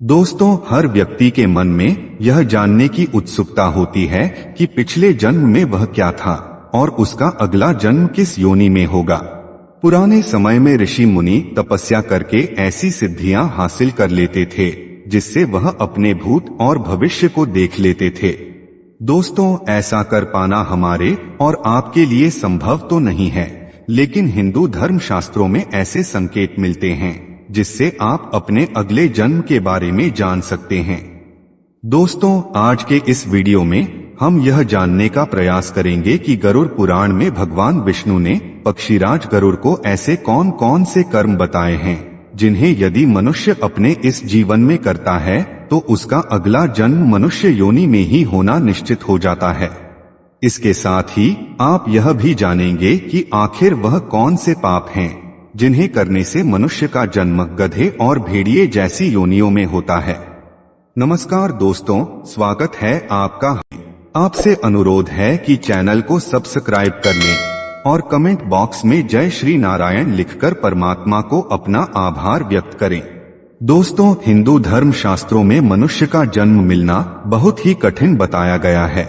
दोस्तों, हर व्यक्ति के मन में यह जानने की उत्सुकता होती है कि पिछले जन्म में वह क्या था और उसका अगला जन्म किस योनि में होगा। पुराने समय में ऋषि मुनि तपस्या करके ऐसी सिद्धियां हासिल कर लेते थे जिससे वह अपने भूत और भविष्य को देख लेते थे। दोस्तों, ऐसा कर पाना हमारे और आपके लिए संभव तो नहीं है, लेकिन हिंदू धर्म शास्त्रों में ऐसे संकेत मिलते हैं जिससे आप अपने अगले जन्म के बारे में जान सकते हैं। दोस्तों, आज के इस वीडियो में हम यह जानने का प्रयास करेंगे कि गरुड़ पुराण में भगवान विष्णु ने पक्षीराज गरुड़ को ऐसे कौन कौन से कर्म बताए हैं जिन्हें यदि मनुष्य अपने इस जीवन में करता है तो उसका अगला जन्म मनुष्य योनि में ही होना निश्चित हो जाता है। इसके साथ ही आप यह भी जानेंगे कि आखिर वह कौन से पाप हैं जिन्हें करने से मनुष्य का जन्म गधे और भेड़िए जैसी योनियों में होता है। नमस्कार दोस्तों, स्वागत है आपका। आपसे अनुरोध है कि चैनल को सब्सक्राइब कर लें और कमेंट बॉक्स में जय श्री नारायण लिखकर परमात्मा को अपना आभार व्यक्त करें। दोस्तों, हिंदू धर्म शास्त्रों में मनुष्य का जन्म मिलना बहुत ही कठिन बताया गया है,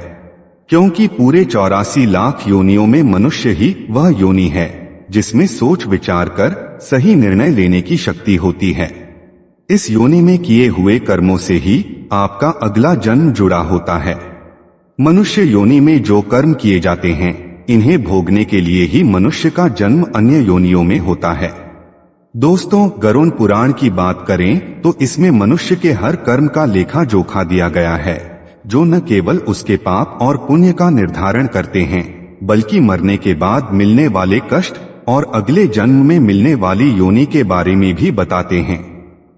क्योंकि पूरे 84 लाख योनियों में मनुष्य ही वह योनि है जिसमें सोच विचार कर सही निर्णय लेने की शक्ति होती है। इस योनि में किए हुए कर्मों से ही आपका अगला जन्म जुड़ा होता है। मनुष्य योनि में जो कर्म किए जाते हैं, इन्हें भोगने के लिए ही मनुष्य का जन्म अन्य योनियों में होता है। दोस्तों, गरुड़ पुराण की बात करें तो इसमें मनुष्य के हर कर्म का लेखा जोखा दिया गया है, जो न केवल उसके पाप और पुण्य का निर्धारण करते हैं, बल्कि मरने के बाद मिलने वाले कष्ट और अगले जन्म में मिलने वाली योनि के बारे में भी बताते हैं।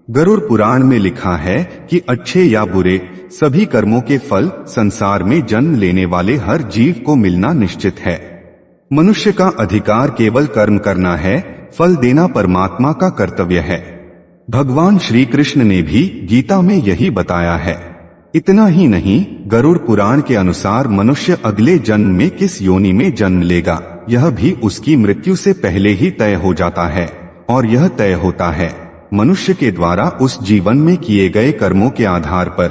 गरुड़ पुराण में लिखा है कि अच्छे या बुरे सभी कर्मों के फल संसार में जन्म लेने वाले हर जीव को मिलना निश्चित है। मनुष्य का अधिकार केवल कर्म करना है, फल देना परमात्मा का कर्तव्य है। भगवान श्री कृष्ण ने भी गीता में यही बताया है। इतना ही नहीं, गरुड़ पुराण के अनुसार मनुष्य अगले जन्म में किस योनि में जन्म लेगा यह भी उसकी मृत्यु से पहले ही तय हो जाता है, और यह तय होता है मनुष्य के द्वारा उस जीवन में किए गए कर्मों के आधार पर।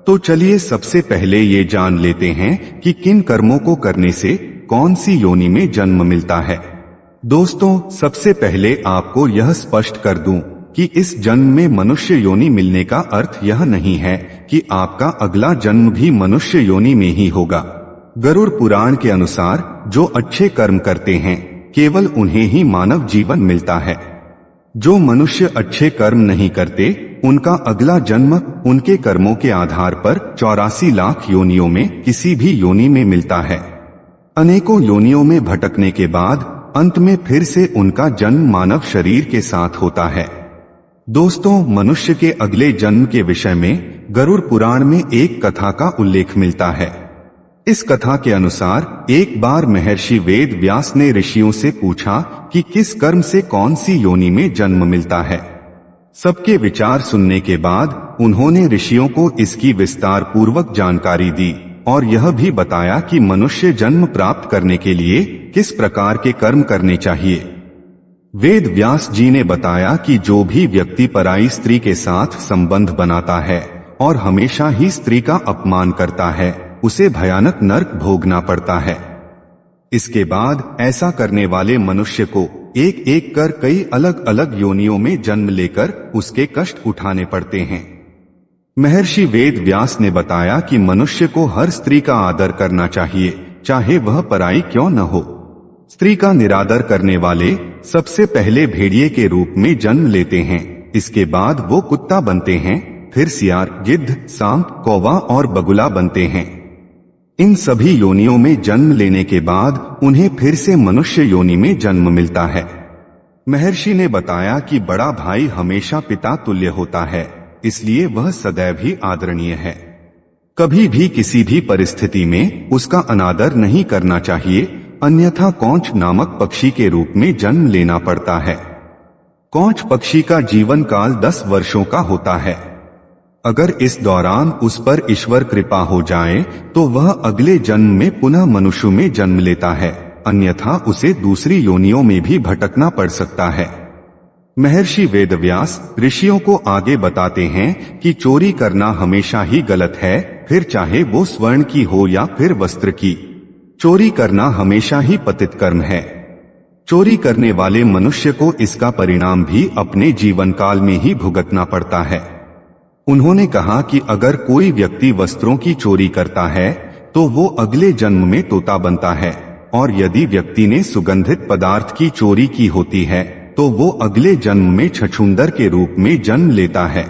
तो चलिए सबसे पहले ये जान लेते हैं कि किन कर्मों को करने से कौन सी योनि में जन्म मिलता है। दोस्तों, सबसे पहले आपको यह स्पष्ट कर दूं कि इस जन्म में मनुष्य योनि मिलने का अर्थ यह नहीं है कि आपका अगला जन्म भी मनुष्य योनि में ही होगा। गरुड़ पुराण के अनुसार जो अच्छे कर्म करते हैं, केवल उन्हें ही मानव जीवन मिलता है। जो मनुष्य अच्छे कर्म नहीं करते, उनका अगला जन्म उनके कर्मों के आधार पर 84 लाख योनियों में किसी भी योनि में मिलता है। अनेकों योनियों में भटकने के बाद अंत में फिर से उनका जन्म मानव शरीर के साथ होता है। दोस्तों, मनुष्य के अगले जन्म के विषय में गरुड़ पुराण में एक कथा का उल्लेख मिलता है। इस कथा के अनुसार एक बार महर्षि वेद व्यास ने ऋषियों से पूछा कि किस कर्म से कौन सी योनि में जन्म मिलता है। सबके विचार सुनने के बाद उन्होंने ऋषियों को इसकी विस्तार पूर्वक जानकारी दी और यह भी बताया कि मनुष्य जन्म प्राप्त करने के लिए किस प्रकार के कर्म करने चाहिए। वेद व्यास जी ने बताया कि जो भी व्यक्ति पराई स्त्री के साथ संबंध बनाता है और हमेशा ही स्त्री का अपमान करता है, उसे भयानक नरक भोगना पड़ता है। इसके बाद ऐसा करने वाले मनुष्य को एक एक कर कई अलग अलग योनियों में जन्म लेकर उसके कष्ट उठाने पड़ते हैं। महर्षि वेद व्यास ने बताया कि मनुष्य को हर स्त्री का आदर करना चाहिए, चाहे वह पराई क्यों न हो। स्त्री का निरादर करने वाले सबसे पहले भेड़िए के रूप में जन्म लेते हैं, इसके बाद वो कुत्ता बनते हैं, फिर सियार, गिद्ध, सांप, कौवा और बगुला बनते हैं। इन सभी योनियों में जन्म लेने के बाद उन्हें फिर से मनुष्य योनि में जन्म मिलता है। महर्षि ने बताया कि बड़ा भाई हमेशा पिता तुल्य होता है, इसलिए वह सदैव ही आदरणीय है। कभी भी किसी भी परिस्थिति में उसका अनादर नहीं करना चाहिए, अन्यथा कौंच नामक पक्षी के रूप में जन्म लेना पड़ता है। कौंच पक्षी का जीवन काल 10 वर्षों का होता है। अगर इस दौरान उस पर ईश्वर कृपा हो जाए तो वह अगले जन्म में पुनः मनुष्य में जन्म लेता है, अन्यथा उसे दूसरी योनियों में भी भटकना पड़ सकता है। महर्षि वेदव्यास ऋषियों को आगे बताते हैं कि चोरी करना हमेशा ही गलत है, फिर चाहे वो स्वर्ण की हो या फिर वस्त्र की। चोरी करना हमेशा ही पतित कर्म है। चोरी करने वाले मनुष्य को इसका परिणाम भी अपने जीवन काल में ही भुगतना पड़ता है। उन्होंने कहा कि अगर कोई व्यक्ति वस्त्रों की चोरी करता है तो वो अगले जन्म में तोता बनता है, और यदि व्यक्ति ने सुगंधित पदार्थ की चोरी की होती है तो वो अगले जन्म में छछूंदर के रूप में जन्म लेता है।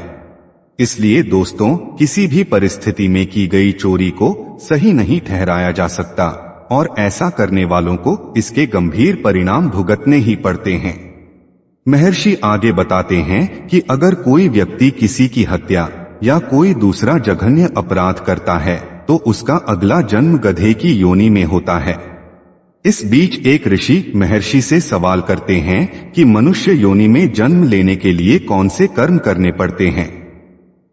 इसलिए दोस्तों, किसी भी परिस्थिति में की गई चोरी को सही नहीं ठहराया जा सकता, और ऐसा करने वालों को इसके गंभीर परिणाम भुगतने ही पड़ते हैं। महर्षि आगे बताते हैं कि अगर कोई व्यक्ति किसी की हत्या या कोई दूसरा जघन्य अपराध करता है तो उसका अगला जन्म गधे की योनि में होता है। इस बीच एक ऋषि महर्षि से सवाल करते हैं कि मनुष्य योनि में जन्म लेने के लिए कौन से कर्म करने पड़ते हैं।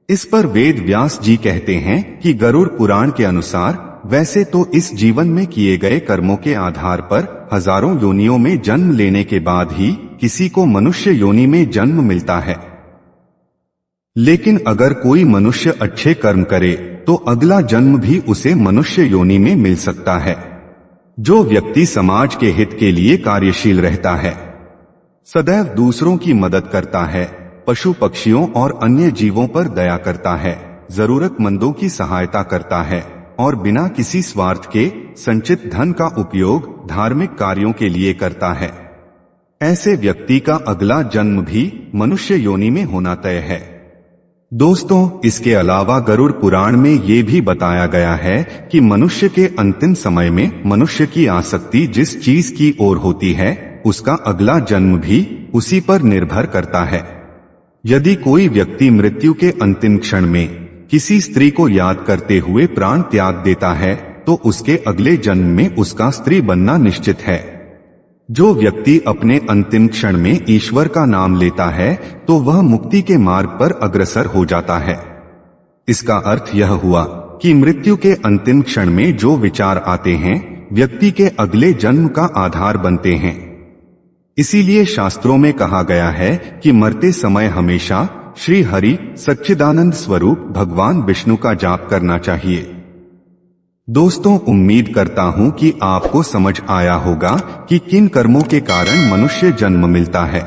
इस पर वेद व्यास जी कहते हैं कि गरुड़ पुराण के अनुसार वैसे तो इस जीवन में किए गए कर्मों के आधार पर हजारों योनियों में जन्म लेने के बाद ही किसी को मनुष्य योनि में जन्म मिलता है, लेकिन अगर कोई मनुष्य अच्छे कर्म करे तो अगला जन्म भी उसे मनुष्य योनि में मिल सकता है। जो व्यक्ति समाज के हित के लिए कार्यशील रहता है, सदैव दूसरों की मदद करता है, पशु पक्षियों और अन्य जीवों पर दया करता है, जरूरतमंदों की सहायता करता है और बिना किसी स्वार्थ के संचित धन का उपयोग धार्मिक कार्यों के लिए करता है, ऐसे व्यक्ति का अगला जन्म भी मनुष्य योनि में होना तय है। दोस्तों, इसके अलावा गरुड़ पुराण में ये भी बताया गया है कि मनुष्य के अंतिम समय में मनुष्य की आसक्ति जिस चीज की ओर होती है उसका अगला जन्म भी उसी पर निर्भर करता है। यदि कोई व्यक्ति मृत्यु के अंतिम क्षण में किसी स्त्री को याद करते हुए प्राण त्याग देता है तो उसके अगले जन्म में उसका स्त्री बनना निश्चित है। जो व्यक्ति अपने अंतिम क्षण में ईश्वर का नाम लेता है तो वह मुक्ति के मार्ग पर अग्रसर हो जाता है। इसका अर्थ यह हुआ कि मृत्यु के अंतिम क्षण में जो विचार आते हैं व्यक्ति के अगले जन्म का आधार बनते हैं। इसीलिए शास्त्रों में कहा गया है कि मरते समय हमेशा श्री हरि सच्चिदानंद स्वरूप भगवान विष्णु का जाप करना चाहिए। दोस्तों, उम्मीद करता हूं कि आपको समझ आया होगा कि किन कर्मों के कारण मनुष्य जन्म मिलता है।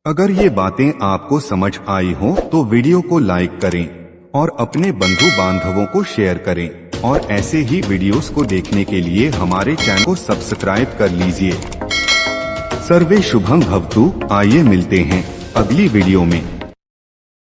अगर ये बातें आपको समझ आई हो तो वीडियो को लाइक करें और अपने बंधु बांधवों को शेयर करें, और ऐसे ही वीडियोस को देखने के लिए हमारे चैनल को सब्सक्राइब कर लीजिए। सर्वे शुभम भवतु। आइए मिलते हैं अगली वीडियो में।